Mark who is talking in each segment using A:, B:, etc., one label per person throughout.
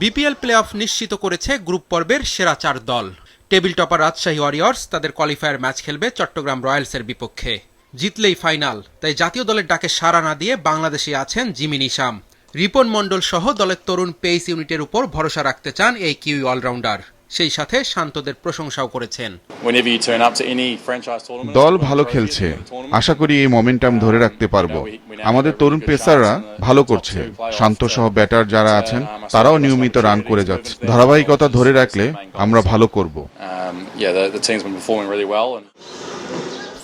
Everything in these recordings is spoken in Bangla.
A: বিপিএল প্লে অফ নিশ্চিত করেছে গ্রুপ পর্বের সেরা 4 দল। টেবিল টপার রাজশাহী ওয়ারিয়র্স তাদের কোয়ালিফায়ার ম্যাচ খেলবে চট্টগ্রাম রয়্যালসের বিপক্ষে। জিতলেই ফাইনাল, তাই জাতীয় দলের ডাকে সাড়া না দিয়ে বাংলাদেশে আছেন জিমি নিশাম। রিপন মণ্ডল সহ দলের তরুণ পেস ইউনিটের উপর ভরসা রাখতে চান এই কিউই অলরাউন্ডার। সেই সাথে শান্তদের প্রশংসাও করেছেন।
B: দল ভালো খেলছে, আশা করি এই মোমেন্টাম ধরে রাখতে পারবো। আমাদের তরুণ পেসাররা ভালো করছে, শান্ত সহ ব্যাটার যারা আছেন তারাও নিয়মিত রান করে যাচ্ছে। ধারাবাহিকতা ধরে রাখলে আমরা ভালো করব।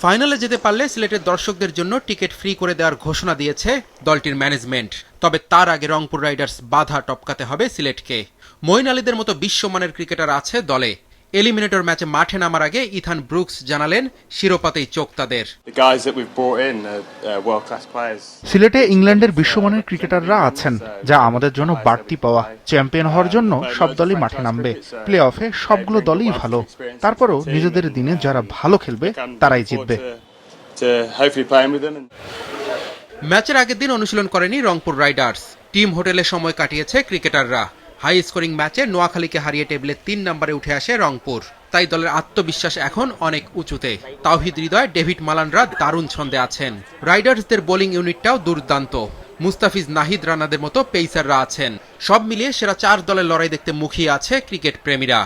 A: ফাইনালে যেতে পারলে সিলেটের দর্শকদের জন্য টিকিট ফ্রি করে দেওয়ার ঘোষণা দিয়েছে দলটির ম্যানেজমেন্ট। তবে তার আগে রংপুর রাইডার্স বাধা টপকাতে হবে সিলেটকে। মঈন আলীদের মতো বিশ্বমানের ক্রিকেটার আছে দলে। এলিমিনেটর ম্যাচে মাঠে নামার আগে ইথান ব্রুকস জানালেন শিরোপাতেই চোখ তাদের।
C: সিলেটে ইংল্যান্ডের বিশ্বমানের ক্রিকেটাররা আছেন, যা আমাদের জন্য বাড়তি পাওয়া। চ্যাম্পিয়ন হওয়ার জন্য সব দলই মাঠে নামবে। প্লে অফে সবগুলো দলই ভালো, তারপরও নিজেদের দিনে যারা ভালো খেলবে তারাই জিতবে।
A: ম্যাচের আগের দিন অনুশীলন করেনি রংপুর রাইডার্স। টিম হোটেলে সময় কাটিয়েছে ক্রিকেটাররা। হাই স্কোরিং ম্যাচে নোয়াখালীকে হারিয়ে টেবিলে 3 নম্বরে উঠে আসে রংপুর। তাই দলের আত্মবিশ্বাস এখন অনেক উঁচুতে। তাওহিদ হৃদয়, ডেভিড মালানরা দারুণ ছন্দে আছেন। রাইডার্সদের বোলিং ইউনিটটাও দুর্দান্ত। মুস্তাফিজ, নাহিদ রানাদের মতো পেসাররা আছেন। সব মিলিয়ে সেরা 4 দলের লড়াই দেখতে মুখিয়ে আছে ক্রিকেট প্রেমীরা।